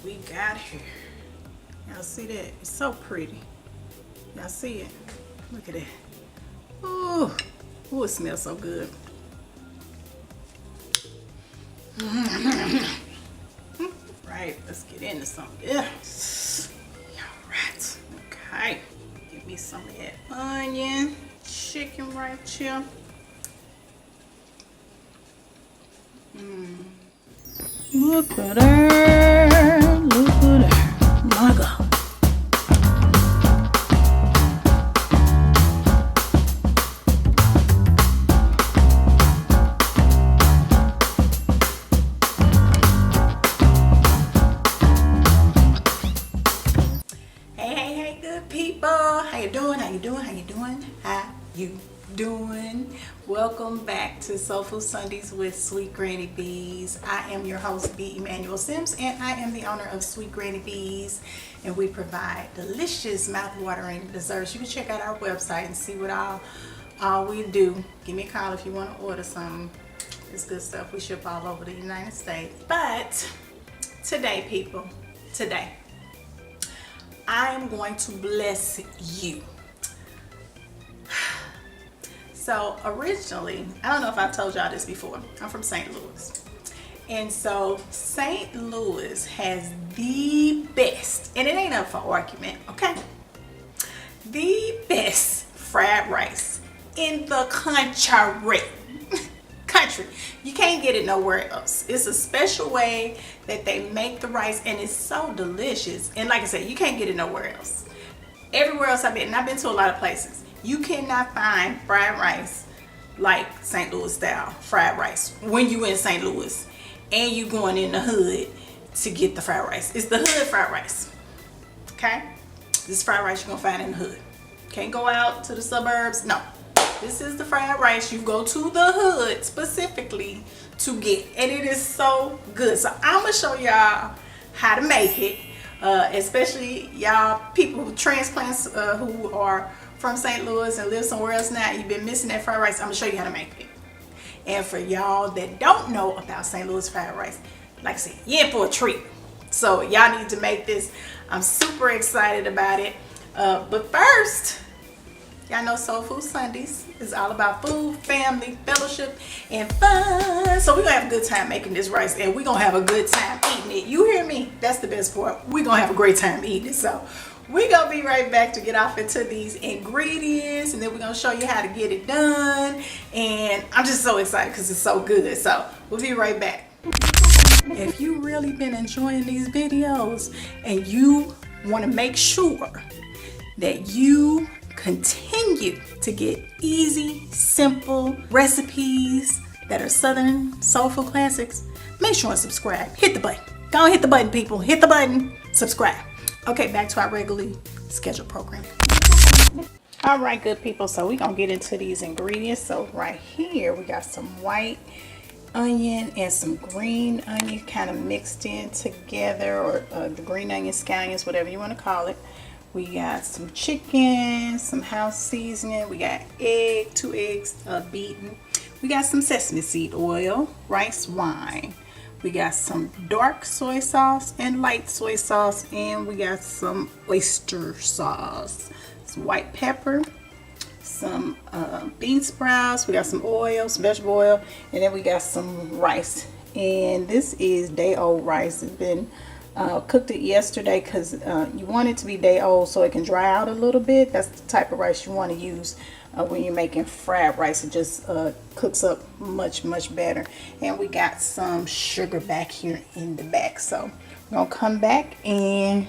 we got here. Y'all see that? It's so pretty. Y'all see it? Look at it. Ooh, ooh, it smells so good. Right, let's get into something. Yeah. All right. Okay. Give me some of that onion, chicken right here. Look at her. Look at her. My God. Hey, good people. How you doing? How you doing? How you doing? How you doing? Welcome back to Soul Food Sundays with Sweet Granny Beas. I am your host, B. Emmanuel Sims, and I am the owner of Sweet Granny Beas, and we provide delicious, mouth-watering desserts. You can check out our website and see what all we do. Give me a call if you want to order some. It's good stuff. We ship all over the United States. But today, people, today, I'm going to bless you. So originally, I don't know if I've told y'all this before, I'm from St. Louis. And so St. Louis has the best, and it ain't up for argument, okay? The best fried rice in the country. Country. You can't get it nowhere else. It's a special way that they make the rice, and it's so delicious. And like I said, you can't get it nowhere else. Everywhere else I've been, and I've been to a lot of places, you cannot find fried rice like St. Louis style fried rice when you in St. Louis and you going in the hood to get the fried rice. It's the hood fried rice. Okay? This fried rice you're gonna find in the hood. Can't go out to the suburbs. No. This is the fried rice you go to the hood specifically to get, and it is so good. So I'm gonna show y'all how to make it, especially y'all people who transplants who are from St. Louis and live somewhere else now. You've been missing that fried rice. I'm gonna show you how to make it. And for y'all that don't know about St. Louis fried rice, like I said, you're in for a treat. So y'all need to make this. I'm super excited about it. But first, y'all know Soul Food Sundays is all about food, family, fellowship, and fun. So we're gonna have a good time making this rice, and we're gonna have a good time eating it. You hear me? That's the best part. We're gonna have a great time eating it. So we're gonna be right back to get off into these ingredients, and then we're gonna show you how to get it done. And I'm just so excited because it's so good. So we'll be right back. If you really been enjoying these videos and you want to make sure that you continue to get easy, simple recipes that are Southern soulful classics, make sure and subscribe. Hit the button. Go and hit the button, people. Hit the button. Subscribe. Okay, back to our regularly scheduled program. All right, good people. So we're going to get into these ingredients. So right here, we got some white onion and some green onion kind of mixed in together, or the green onion, scallions, whatever you want to call it. We got some chicken, some house seasoning. We got egg, 2 eggs beaten. We got some sesame seed oil, rice wine. We got some dark soy sauce and light soy sauce, and we got some oyster sauce, some white pepper, some bean sprouts. We got some oil, some vegetable oil, and then we got some rice. And this is day-old rice. It's been cooked it yesterday because you want it to be day old so it can dry out a little bit. That's the type of rice you want to use when you're making fried rice. It just cooks up much better. And we got some sugar back here in the back, so we're gonna come back and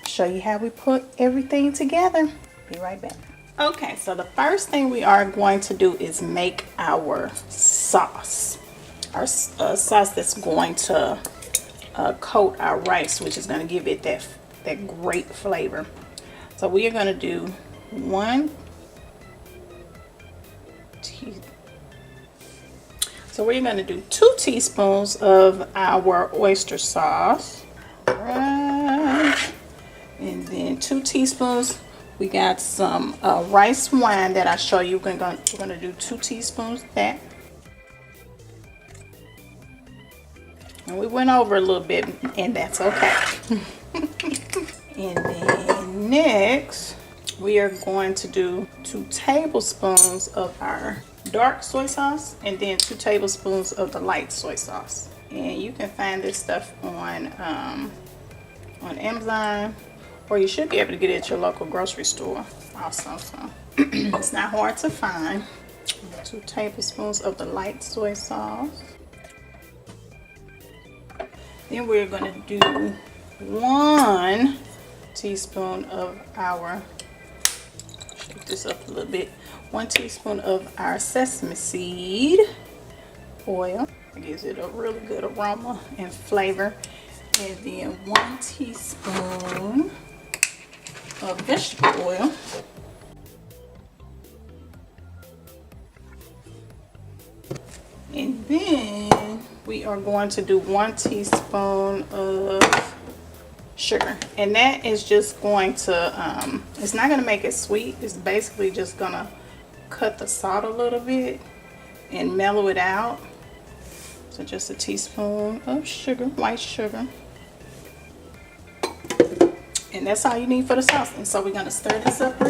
show you how we put everything together. Be right back. Okay, so the first thing we are going to do is make our sauce. Our sauce that's going to coat our rice, which is going to give it that great flavor. So we are going to do 1 So we're going to do 2 teaspoons of our oyster sauce. Right. And then 2 teaspoons. We got some rice wine that I show you. We're going to do 2 teaspoons of that. And we went over a little bit, and that's okay. And then next, we are going to do 2 tablespoons of our dark soy sauce and then 2 tablespoons of the light soy sauce. And you can find this stuff on Amazon, or you should be able to get it at your local grocery store also. So it's not hard to find. 2 tablespoons of the light soy sauce. Then we're going to do 1 teaspoon of our, shake this up a little bit, 1 teaspoon of our sesame seed oil. It gives it a really good aroma and flavor. And then 1 teaspoon of vegetable oil. And then we are going to do 1 teaspoon of sugar, and that is just going to it's not going to make it sweet. It's basically just gonna cut the salt a little bit and mellow it out. So just a teaspoon of sugar, white sugar, and that's all you need for the sauce. And so we're going to stir this up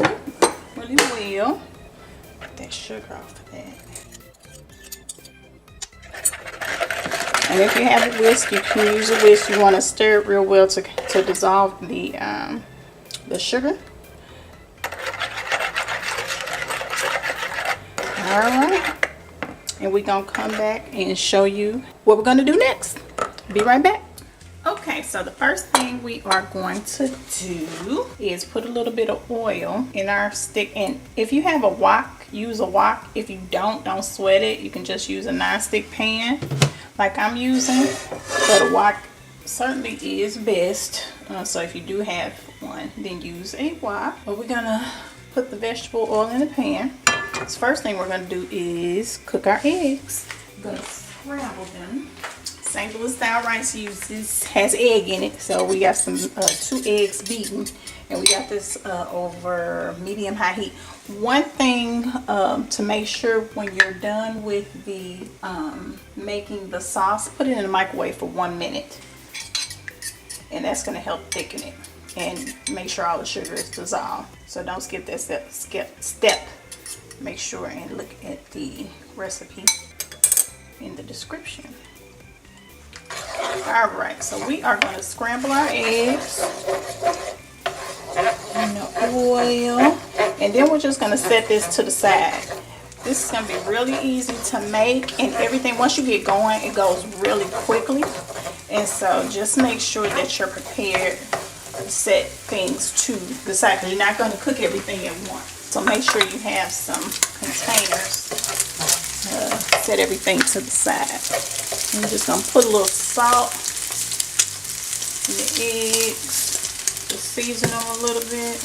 really well. Get that sugar off of that. And if you have a whisk, you can use a whisk. You want to stir it real well to dissolve the sugar. Alright. And we're going to come back and show you what we're going to do next. Be right back. Okay, so the first thing we are going to do is put a little bit of oil in our stick. And if you have a wok, use a wok. If you don't sweat it. You can just use a non-stick pan like I'm using, but a wok certainly is best. So if you do have one, then use a wok. But we're gonna put the vegetable oil in the pan. So first thing we're gonna do is cook our eggs. We're gonna scramble them. St. Louis style rice has egg in it, so we got some 2 eggs beaten, and we got this over medium-high heat. One thing to make sure when you're done with the making the sauce, put it in the microwave for 1 minute, and that's going to help thicken it and make sure all the sugar is dissolved. So don't skip that step. Make sure and look at the recipe in the description. Alright, so we are going to scramble our eggs in the oil, and then we're just going to set this to the side. This is going to be really easy to make, and everything, once you get going, it goes really quickly. And so just make sure that you're prepared to set things to the side, because you're not going to cook everything at once. So make sure you have some containers. Set everything to the side. I'm just going to put a little salt in the eggs to season them a little bit.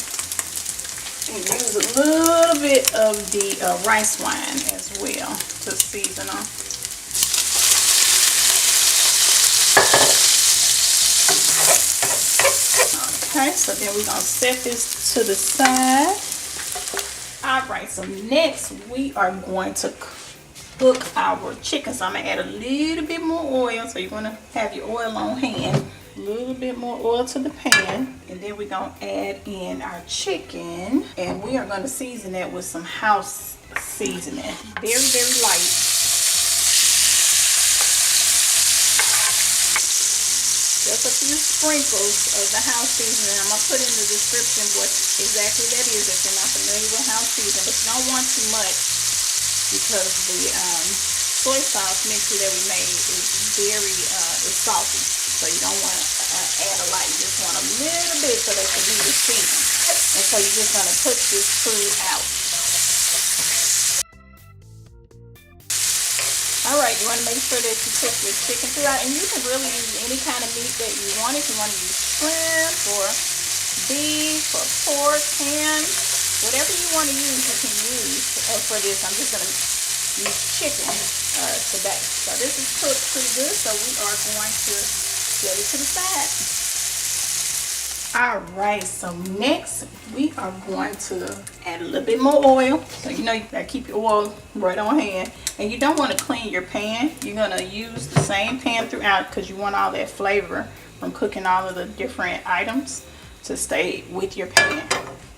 And use a little bit of the rice wine as well to season them. Okay, so then we're going to set this to the side. Alright, so next we are going to cook our chicken. So I'm going to add a little bit more oil. So you're going to have your oil on hand. A little bit more oil to the pan. And then we're going to add in our chicken. And we are going to season that with some house seasoning. Very, very light. Just a few sprinkles of the house seasoning. I'm going to put in the description what exactly that is if you're not familiar with house seasoning. But you don't want too much, because the soy sauce mixture that we made is very is salty. So you don't want to add a lot. You just want a little bit so that you need to season. And so you're just going to put this food out. Alright, you want to make sure that you cook your chicken throughout. And you can really use any kind of meat that you want. If you want to use shrimp or beef or pork, ham, whatever you want to use, you can use for this. I'm just going to use chicken today. So this is cooked pretty good, so we are going to set it to the side. All right, so next we are going to add a little bit more oil. So you know you gotta keep your oil right on hand, and you don't want to clean your pan. You're gonna use the same pan throughout because you want all that flavor from cooking all of the different items to stay with your pan.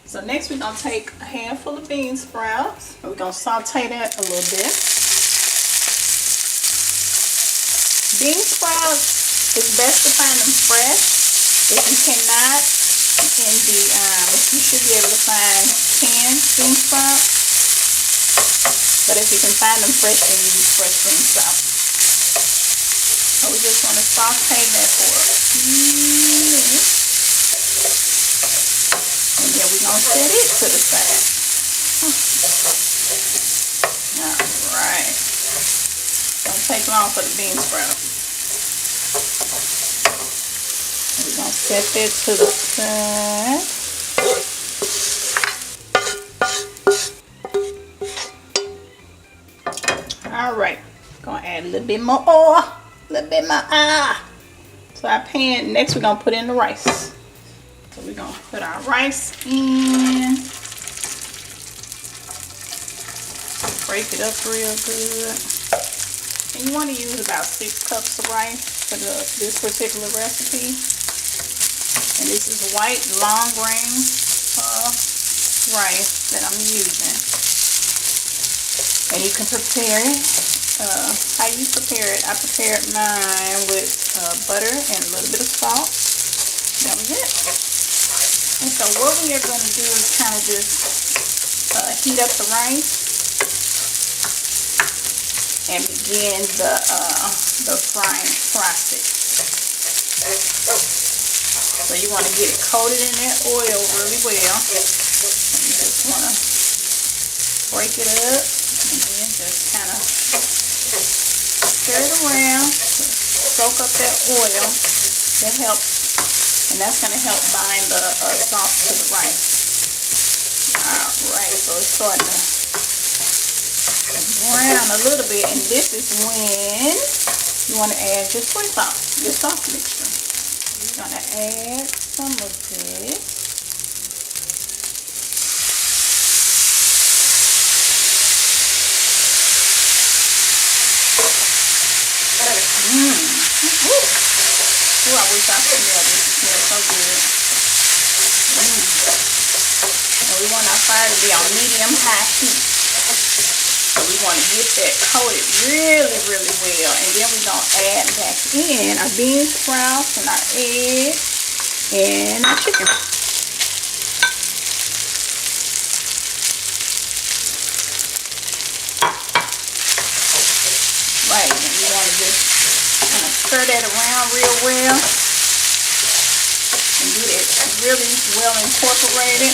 So next we're gonna take a handful of bean sprouts and we're gonna saute that a little bit. Bean sprouts, it's best to find them fresh. If you cannot, you should be able to find canned bean sprouts. But if you can find them fresh, then use fresh bean sprouts. So we just want to saute that for a few minutes. And then we're going to set it to the side. Alright. Don't take long for the bean sprouts. We're going to set that to the side. Alright, going to add a little bit more oil, a little bit more to our pan. Next we're going to put in the rice. So we're going to put our rice in. Break it up real good. And you want to use about 6 cups of rice for this particular recipe. And this is white long grain rice that I'm using. And you can prepare it how you prepare it. I prepared mine with butter and a little bit of salt. That was it. And so what we are going to do is kind of just heat up the rice and begin the frying process. So you want to get it coated in that oil really well. You just want to break it up and then just kind of stir it around to soak up that oil. That helps, and that's going to help bind the sauce to the rice. Alright, so it's starting to brown a little bit, and this is when you want to add your soy sauce, your sauce mixture. You're going to add some of this. Ooh, I wish I could smell this. It smells so good. And we want our fire to be on medium-high heat. So we want to get that coated really, really well. And then we're going to add back in our bean sprouts and our eggs and our chicken. Right, and we want to just kind of stir that around real well. And get it really well incorporated.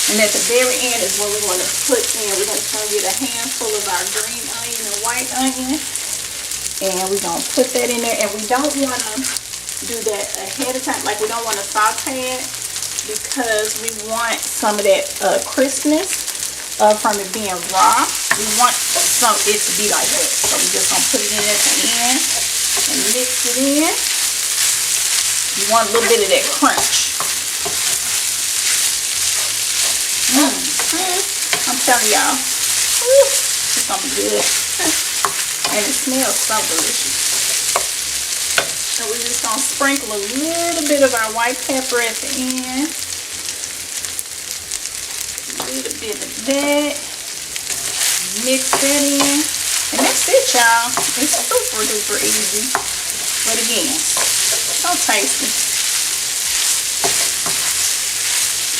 And at the very end is what we want to put in. We're just going to get a handful of our green onion and white onion. And we're going to put that in there. And we don't want to do that ahead of time. Like, we don't want to saute it because we want some of that crispness from it being raw. We want it to be like that. So we're just going to put it in at the end and mix it in. You want a little bit of that crunch. I'm telling y'all, it's gonna be good. And it smells so delicious. So we're just gonna sprinkle a little bit of our white pepper at the end. A little bit of that. Mix that in. And that's it, y'all. It's super duper easy. But again, so tasty.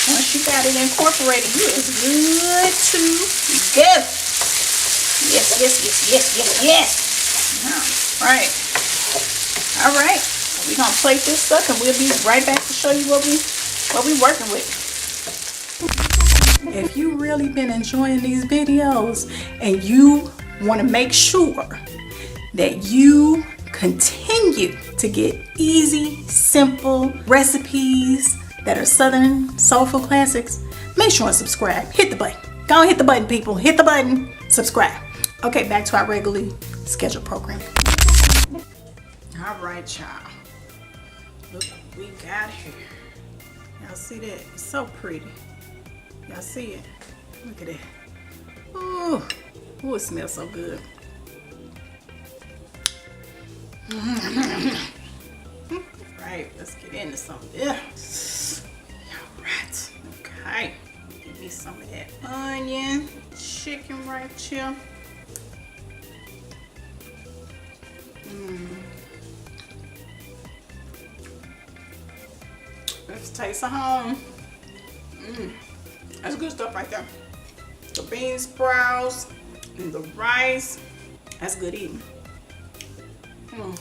Once you got it incorporated, you is good to go. Yes, yes, yes, yes, yes, yes. All right. So we're gonna plate this up, and we'll be right back to show you what we working with. If you really been enjoying these videos and you want to make sure that you continue to get easy, simple recipes that are Southern soulful classics, make sure and subscribe. Hit the button. Go and hit the button, people. Hit the button. Subscribe. Okay, back to our regularly scheduled program. All right, y'all. Look what we got here. Y'all see that? It's so pretty. Y'all see it? Look at that. Ooh, ooh, it smells so good. Right, let's get into something. All right, okay. Give me some of that onion, chicken right here. Let's taste of home. That's good stuff right there. The bean sprouts and the rice. That's good eating. You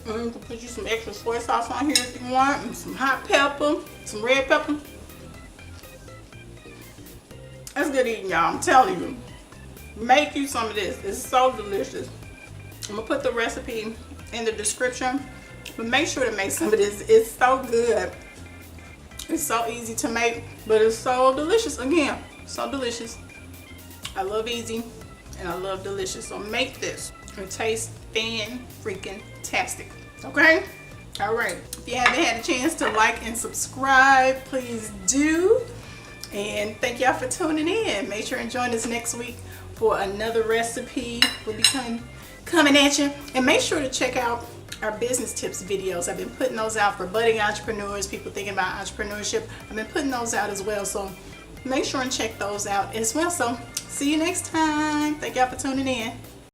can put you some extra soy sauce on here if you want, and some hot pepper, some red pepper. That's good eating, y'all. I'm telling you. Make you some of this. It's so delicious. I'm gonna put the recipe in the description, but make sure to make some of this. It's so good. It's so easy to make, but it's so delicious. Again, so delicious. I love easy and I love delicious. So make this. It tastes fan-freaking-tastic. Okay? All right. If you haven't had a chance to like and subscribe, please do. And thank y'all for tuning in. Make sure and join us next week for another recipe. We'll be coming at you. And make sure to check out our business tips videos. I've been putting those out for budding entrepreneurs, people thinking about entrepreneurship. I've been putting those out as well. So make sure and check those out as well. So see you next time. Thank y'all for tuning in.